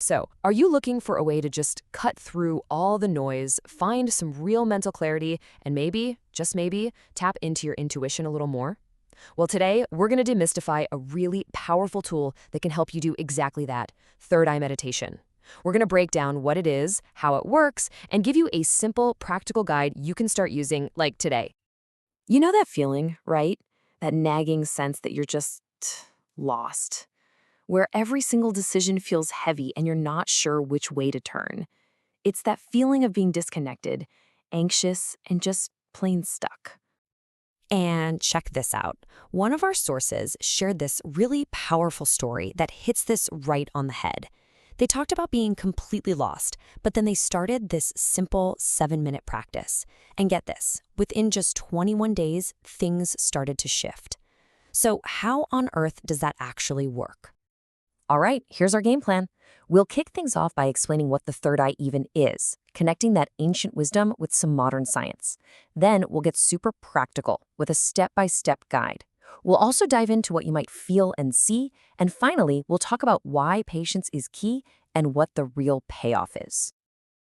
So, are you looking for a way to just cut through all the noise, find some real mental clarity, and maybe, just maybe, tap into your intuition a little more? Well, today, we're going to demystify a really powerful tool that can help you do exactly that: third eye meditation. We're going to break down what it is, how it works, and give you a simple, practical guide you can start using like today. You know that feeling, right? That nagging sense that you're just lost, where every single decision feels heavy and you're not sure which way to turn. It's that feeling of being disconnected, anxious, and just plain stuck. And check this out. One of our sources shared this really powerful story that hits this right on the head. They talked about being completely lost, but then they started this simple 7-minute practice. And get this, within just 21 days, things started to shift. So how on earth does that actually work? All right, here's our game plan. We'll kick things off by explaining what the third eye even is, connecting that ancient wisdom with some modern science. Then we'll get super practical with a step-by-step guide. We'll also dive into what you might feel and see, and finally, we'll talk about why patience is key and what the real payoff is.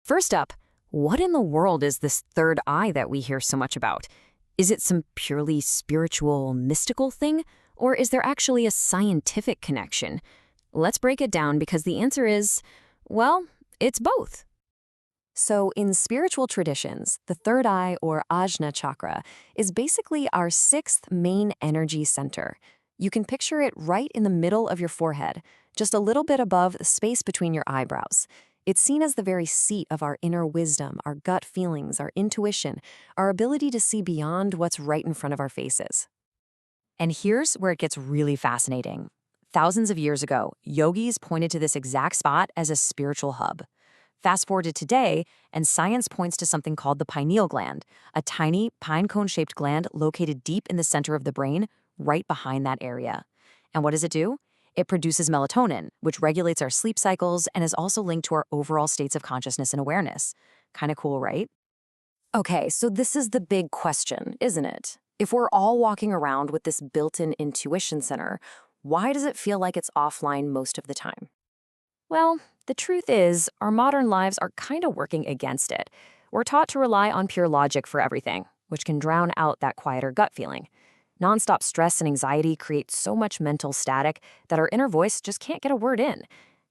First up, what in the world is this third eye that we hear so much about? Is it some purely spiritual, mystical thing, or is there actually a scientific connection? Let's break it down because the answer is, well, it's both. So in spiritual traditions, the third eye, or Ajna chakra, is basically our sixth main energy center. You can picture it right in the middle of your forehead, just a little bit above the space between your eyebrows. It's seen as the very seat of our inner wisdom, our gut feelings, our intuition, our ability to see beyond what's right in front of our faces. And here's where it gets really fascinating. Thousands of years ago, yogis pointed to this exact spot as a spiritual hub. Fast forward to today, and science points to something called the pineal gland, a tiny, pine cone-shaped gland located deep in the center of the brain, right behind that area. And what does it do? It produces melatonin, which regulates our sleep cycles and is also linked to our overall states of consciousness and awareness. Kind of cool, right? Okay, so this is the big question, isn't it? If we're all walking around with this built-in intuition center, why does it feel like it's offline most of the time? Well, the truth is, our modern lives are kind of working against it. We're taught to rely on pure logic for everything, which can drown out that quieter gut feeling. Nonstop stress and anxiety create so much mental static that our inner voice just can't get a word in.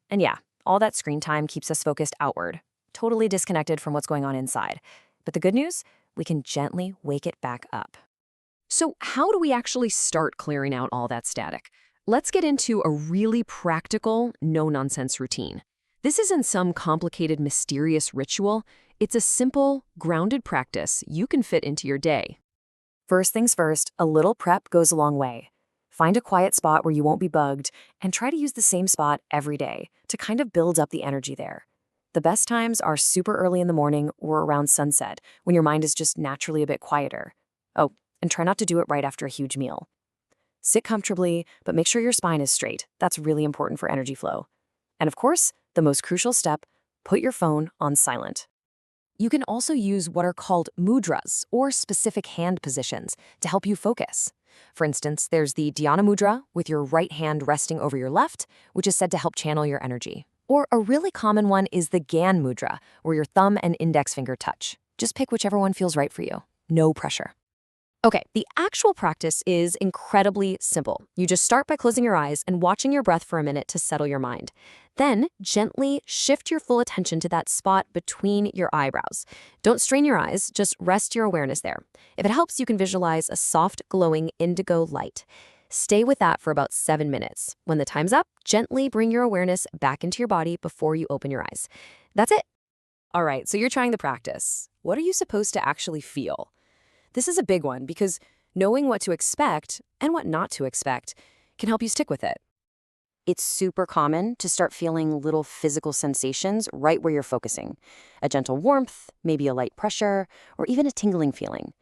And yeah, all that screen time keeps us focused outward, totally disconnected from what's going on inside. But the good news? We can gently wake it back up. So how do we actually start clearing out all that static? Let's get into a really practical, no-nonsense routine. This isn't some complicated, mysterious ritual. It's a simple, grounded practice you can fit into your day. First things first, a little prep goes a long way. Find a quiet spot where you won't be bugged, and try to use the same spot every day to kind of build up the energy there. The best times are super early in the morning or around sunset, when your mind is just naturally a bit quieter. Oh, and try not to do it right after a huge meal. Sit comfortably, but make sure your spine is straight. That's really important for energy flow. And of course, the most crucial step, put your phone on silent. You can also use what are called mudras, or specific hand positions, to help you focus. For instance, there's the Dhyana mudra, with your right hand resting over your left, which is said to help channel your energy. Or a really common one is the Gyan mudra, where your thumb and index finger touch. Just pick whichever one feels right for you. No pressure. Okay, the actual practice is incredibly simple. You just start by closing your eyes and watching your breath for a minute to settle your mind. Then, gently shift your full attention to that spot between your eyebrows. Don't strain your eyes, just rest your awareness there. If it helps, you can visualize a soft, glowing indigo light. Stay with that for about 7 minutes. When the time's up, gently bring your awareness back into your body before you open your eyes. That's it. All right, so you're trying the practice. What are you supposed to actually feel? This is a big one because knowing what to expect and what not to expect can help you stick with it. It's super common to start feeling little physical sensations right where you're focusing. A gentle warmth, maybe a light pressure, or even a tingling feeling.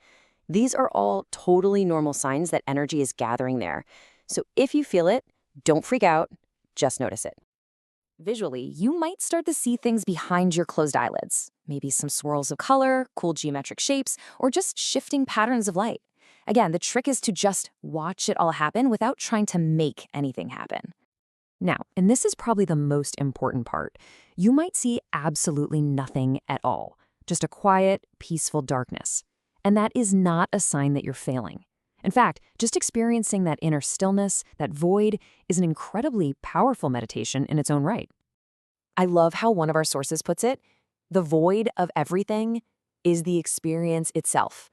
These are all totally normal signs that energy is gathering there. So if you feel it, don't freak out, just notice it. Visually, you might start to see things behind your closed eyelids, maybe some swirls of color, cool geometric shapes, or just shifting patterns of light. Again, the trick is to just watch it all happen without trying to make anything happen. Now, and this is probably the most important part, you might see absolutely nothing at all, just a quiet, peaceful darkness. And that is not a sign that you're failing. In fact, just experiencing that inner stillness, that void, is an incredibly powerful meditation in its own right. I love how one of our sources puts it, the void of everything is the experience itself.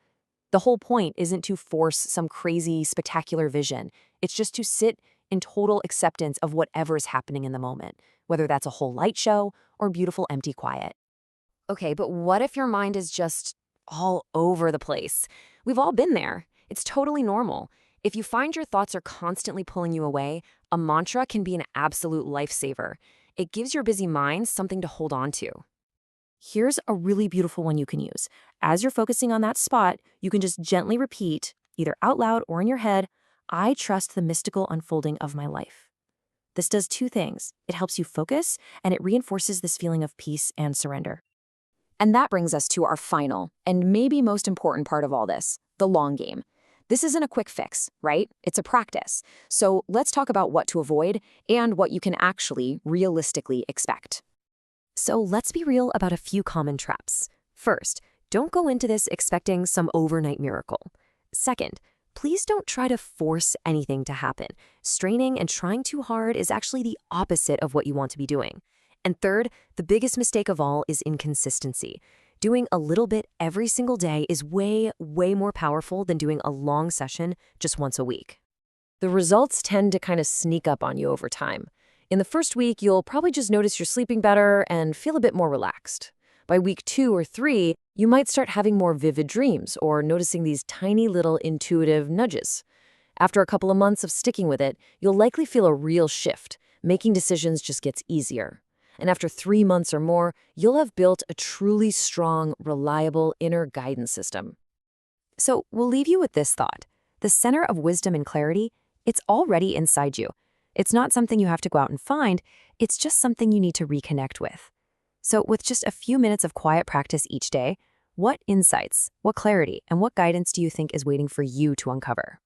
The whole point isn't to force some crazy, spectacular vision. It's just to sit in total acceptance of whatever is happening in the moment, whether that's a whole light show or beautiful empty quiet. Okay, but what if your mind is just all over the place? We've all been there. It's totally normal. If you find your thoughts are constantly pulling you away, a mantra can be an absolute lifesaver. It gives your busy mind something to hold on to. Here's a really beautiful one you can use. As you're focusing on that spot, you can just gently repeat, either out loud or in your head, I trust the mystical unfolding of my life. This does two things. It helps you focus, and it reinforces this feeling of peace and surrender. And that brings us to our final, and maybe most important part of all this, the long game. This isn't a quick fix, right? It's a practice. So let's talk about what to avoid and what you can actually realistically expect. So let's be real about a few common traps. First, don't go into this expecting some overnight miracle. Second, please don't try to force anything to happen. Straining and trying too hard is actually the opposite of what you want to be doing. And third, the biggest mistake of all is inconsistency. Doing a little bit every single day is way, way more powerful than doing a long session just once a week. The results tend to kind of sneak up on you over time. In the first week, you'll probably just notice you're sleeping better and feel a bit more relaxed. By week 2 or 3, you might start having more vivid dreams or noticing these tiny little intuitive nudges. After a couple of months of sticking with it, you'll likely feel a real shift. Making decisions just gets easier. And after 3 months or more, you'll have built a truly strong, reliable inner guidance system. So we'll leave you with this thought. The center of wisdom and clarity, it's already inside you. It's not something you have to go out and find, it's just something you need to reconnect with. So with just a few minutes of quiet practice each day, what insights, what clarity, and what guidance do you think is waiting for you to uncover?